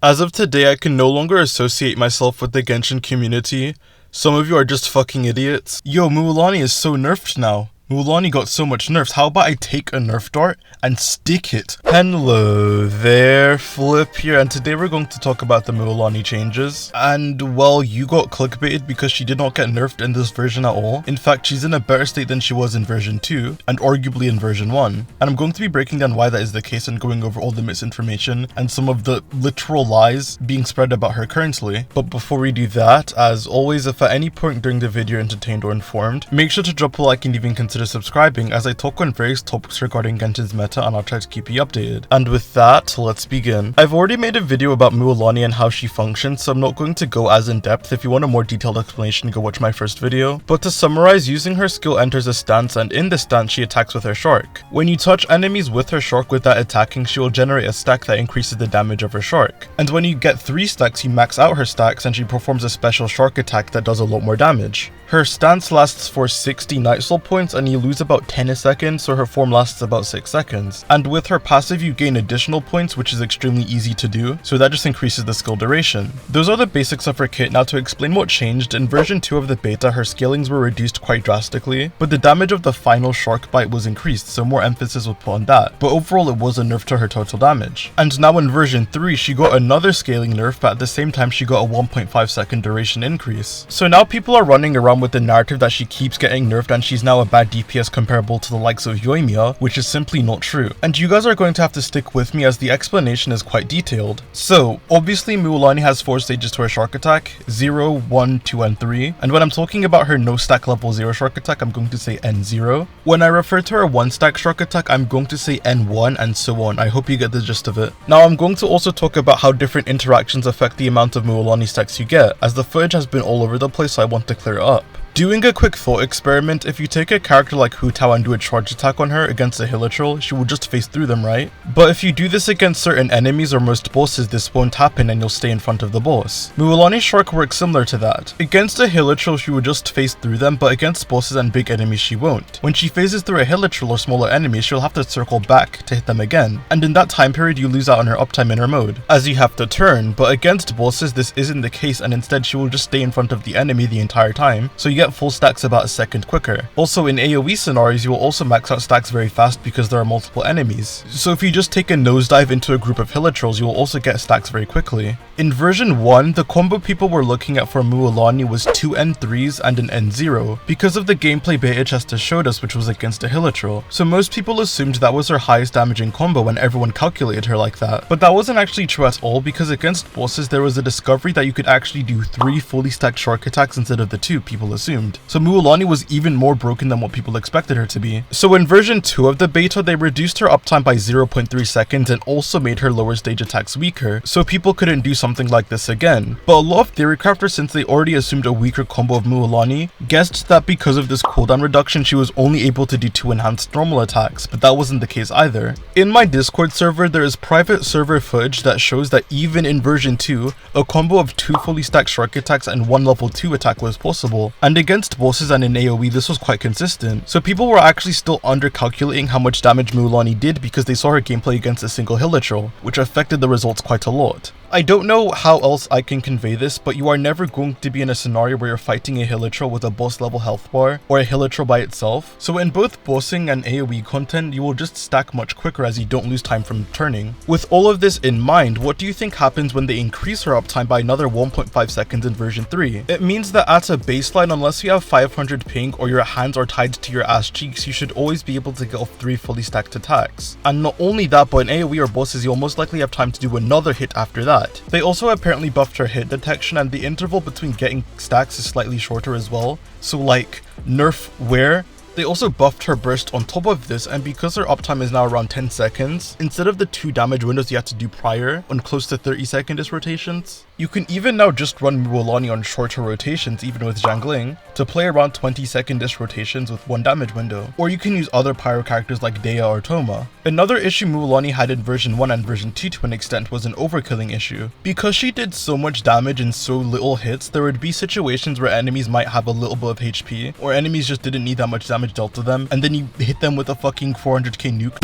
As of today, I can no longer associate myself with the Genshin community. Some of you are just fucking idiots. Yo, Mualani is so nerfed now. Mualani got so much nerfs. How about I take a nerf dart and stick it? Hello there, Flip here, and today we're going to talk about the Mualani changes. And well, you got clickbaited because she did not get nerfed in this version at all. In fact, she's in a better state than she was in version 2, and arguably in version 1. And I'm going to be breaking down why that is the case and going over all the misinformation and some of the literal lies being spread about her currently. But before we do that, as always, if at any point during the video you're entertained or informed, make sure to drop a like and even consider subscribing, as I talk on various topics regarding Genshin's meta and I'll try to keep you updated. And with that, let's begin. I've already made a video about Mualani and how she functions, so I'm not going to go as in depth. If you want a more detailed explanation, go watch my first video. But to summarize, using her skill enters a stance, and in the stance she attacks with her shark. When you touch enemies with her shark without attacking, she will generate a stack that increases the damage of her shark. And when you get 3 stacks, you max out her stacks and she performs a special shark attack that does a lot more damage. Her stance lasts for 60 night soul points and you lose about 10 a second, so her form lasts about 6 seconds. And with her passive you gain additional points, which is extremely easy to do, so that just increases the skill duration. Those are the basics of her kit. Now to explain what changed, in version 2 of the beta her scalings were reduced quite drastically, but the damage of the final shark bite was increased, so more emphasis was put on that, but overall it was a nerf to her total damage. And now in version 3 she got another scaling nerf, but at the same time she got a 1.5 second duration increase. So now people are running around with the narrative that she keeps getting nerfed and she's now a bad DPS comparable to the likes of Yoimiya, which is simply not true. And you guys are going to have to stick with me as the explanation is quite detailed. So, obviously Mualani has 4 stages to her shark attack, 0, 1, 2, and 3. And when I'm talking about her no stack level 0 shark attack, I'm going to say N0. When I refer to her 1 stack shark attack, I'm going to say N1 and so on. I hope you get the gist of it. Now I'm going to also talk about how different interactions affect the amount of Mualani stacks you get, as the footage has been all over the place, so I want to clear it up. Doing a quick thought experiment, if you take a character like Hu Tao and do a charge attack on her against a Hilichurl, she will just phase through them, right? But if you do this against certain enemies or most bosses, this won't happen and you'll stay in front of the boss. Mualani's shark works similar to that. Against a Hilichurl, she will just phase through them, but against bosses and big enemies she won't. When she phases through a Hilichurl or smaller enemies, she'll have to circle back to hit them again. And in that time period, you lose out on her uptime in her mode, as you have to turn, but against bosses, this isn't the case and instead she will just stay in front of the enemy the entire time, so you get full stacks about a second quicker. Also in AoE scenarios, you will also max out stacks very fast because there are multiple enemies. So if you just take a nosedive into a group of Hilichurls, you will also get stacks very quickly. In version 1, the combo people were looking at for Mualani was 2 N3s and an N0 because of the gameplay beta test showed us, which was against a Hilichurl. So most people assumed that was her highest damaging combo when everyone calculated her like that. But that wasn't actually true at all, because against bosses there was a discovery that you could actually do 3 fully stacked shark attacks instead of the 2 people assumed. So Mualani was even more broken than what people expected her to be. So in version 2 of the beta, they reduced her uptime by 0.3 seconds and also made her lower stage attacks weaker, so people couldn't do something like this again. But a lot of theory crafters, since they already assumed a weaker combo of Mualani, guessed that because of this cooldown reduction she was only able to do 2 enhanced normal attacks, but that wasn't the case either. In my Discord server, there is private server footage that shows that even in version 2, a combo of 2 fully stacked shark attacks and 1 level 2 attack was possible, and against bosses and in AoE this was quite consistent. So people were actually still undercalculating how much damage Mualani did because they saw her gameplay against a single Hilichurl, which affected the results quite a lot. I don't know how else I can convey this, but you are never going to be in a scenario where you're fighting a Hilichurl with a boss level health bar or a Hilichurl by itself. So in both bossing and AoE content, you will just stack much quicker as you don't lose time from turning. With all of this in mind, what do you think happens when they increase her uptime by another 1.5 seconds in version 3? It means that at a baseline, unless you have 500 ping or your hands are tied to your ass cheeks, you should always be able to get off 3 fully stacked attacks. And not only that, but in AoE or bosses, you'll most likely have time to do another hit after that. They also apparently buffed her hit detection, and the interval between getting stacks is slightly shorter as well. So like, nerf where? They also buffed her burst on top of this, and because her uptime is now around 10 seconds, instead of the 2 damage windows you had to do prior on close to 30-second rotations, you can even now just run Mualani on shorter rotations even with Zhangling to play around 20-second rotations with 1 damage window. Or you can use other pyro characters like Dea or Toma. Another issue Mualani had in version 1 and version 2 to an extent was an overkilling issue. Because she did so much damage in so little hits, there would be situations where enemies might have a little bit of HP, or enemies just didn't need that much damage dealt to them, and then you hit them with a fucking 400k nuke.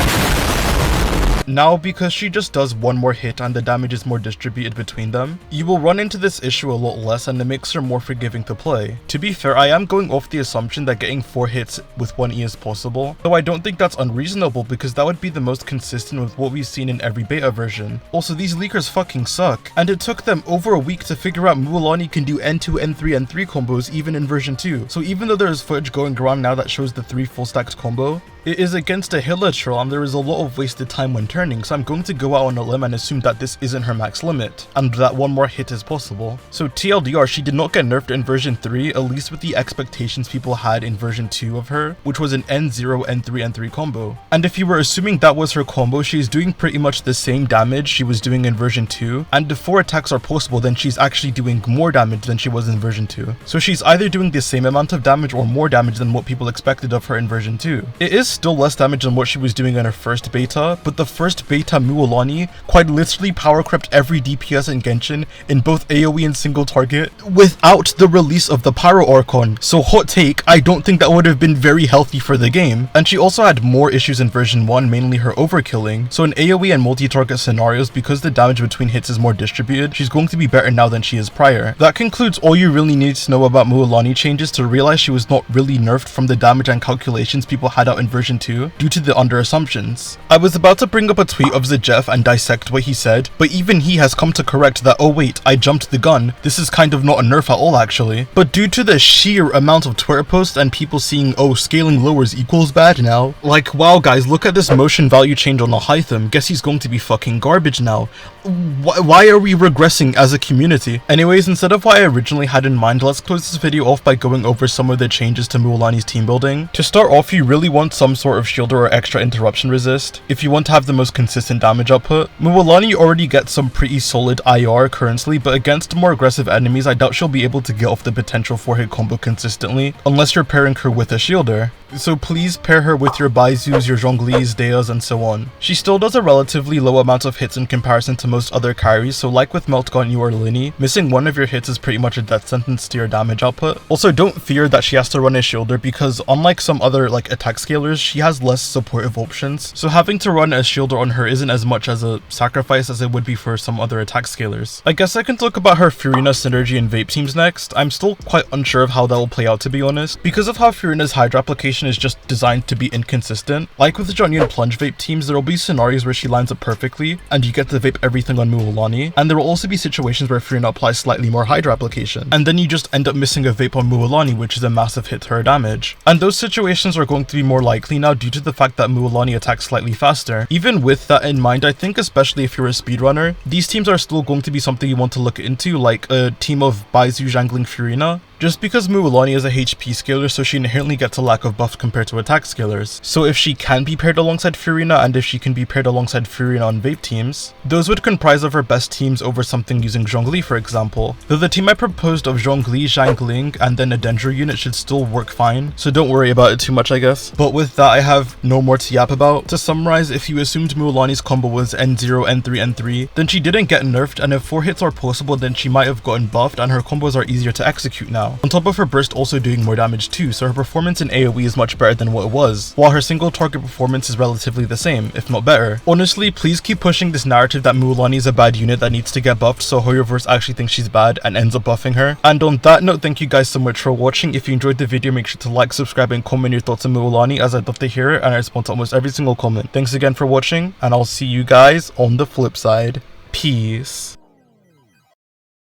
Now, because she just does one more hit and the damage is more distributed between them, you will run into this issue a lot less and it makes her more forgiving to play. To be fair, I am going off the assumption that getting 4 hits with 1 E is possible, though I don't think that's unreasonable because that would be the most consistent with what we've seen in every beta version. Also, these leakers fucking suck, and it took them over a week to figure out Mualani can do N2, N3, N3 combos even in version 2. So even though there is footage going around now that shows the 3 full stacked combo, it is against a healer troll and there is a lot of wasted time when turning, so I'm going to go out on a limb and assume that this isn't her max limit, and that one more hit is possible. So TLDR, she did not get nerfed in version 3, at least with the expectations people had in version 2 of her, which was an N0, N3, N3 combo. And if you were assuming that was her combo, she's doing pretty much the same damage she was doing in version 2, and if 4 attacks are possible, then she's actually doing more damage than she was in version 2. So she's either doing the same amount of damage or more damage than what people expected of her in version 2. It is still less damage than what she was doing in her first beta, but the first beta Mualani quite literally power crept every DPS in Genshin in both AoE and single target without the release of the Pyro Archon. So hot take, I don't think that would have been very healthy for the game. And she also had more issues in version 1, mainly her overkilling. So in AoE and multi-target scenarios, because the damage between hits is more distributed, she's going to be better now than she is prior. That concludes all you really need to know about Mualani changes to realize she was not really nerfed from the damage and calculations people had out in version 2 due to the under assumptions. I was about to bring up a tweet of Zajef and dissect what he said, but even he has come to correct that, oh wait, I jumped the gun, this is kind of not a nerf at all actually. But due to the sheer amount of Twitter posts and people seeing, oh, scaling lowers equals bad now, like, wow guys, look at this motion value change on the Hytham, guess he's going to be fucking garbage now. Why are we regressing as a community? Anyways, instead of what I originally had in mind, let's close this video off by going over some of the changes to Mualani's team building. To start off, you really want some sort of shielder or extra interruption resist if you want to have the most consistent damage output. Mualani already gets some pretty solid IR currently, but against more aggressive enemies, I doubt she'll be able to get off the potential 4-hit combo consistently, unless you're pairing her with a shielder. So please pair her with your Baizus, your Zhonglis, Deas, and so on. She still does a relatively low amount of hits in comparison to most other carries, so like with Meltgun or Lini, missing one of your hits is pretty much a death sentence to your damage output. Also, don't fear that she has to run a shielder because unlike some other attack scalers, she has less supportive options, so having to run a shielder on her isn't as much as a sacrifice as it would be for some other attack scalers. I guess I can talk about her Furina synergy and vape teams next. I'm still quite unsure of how that will play out, to be honest, because of how Furina's Hydra application is just designed to be inconsistent. Like with Johnny and Plunge vape teams, there will be scenarios where she lines up perfectly and you get to vape everything on Mualani, and there will also be situations where Furina applies slightly more Hydra application, and then you just end up missing a vape on Mualani, which is a massive hit to her damage. And those situations are going to be more likely now due to the fact that Mualani attacks slightly faster. Even with that in mind, I think especially if you're a speedrunner, these teams are still going to be something you want to look into, like a team of Baizu jangling Furina. Just because Mualani is a HP scaler, so she inherently gets a lack of buff compared to attack scalers. So if she can be paired alongside Furina, and if she can be paired alongside Furina on vape teams, those would comprise of her best teams over something using Zhongli, for example. Though the team I proposed of Zhongli, Zhangling, and then a Dendro unit should still work fine, so don't worry about it too much, I guess. But with that, I have no more to yap about. To summarize, if you assumed Mualani's combo was N0, N3, N3, then she didn't get nerfed, and if 4 hits are possible, then she might have gotten buffed, and her combos are easier to execute now. On top of her burst also doing more damage too, so her performance in AoE is much better than what it was, while her single target performance is relatively the same, if not better. Honestly, please keep pushing this narrative that Mualani is a bad unit that needs to get buffed, so Hoyoverse actually thinks she's bad and ends up buffing her. And on that note, thank you guys so much for watching. If you enjoyed the video, make sure to like, subscribe, and comment your thoughts on Mualani, as I'd love to hear it, and I respond to almost every single comment. Thanks again for watching, and I'll see you guys on the flip side. Peace.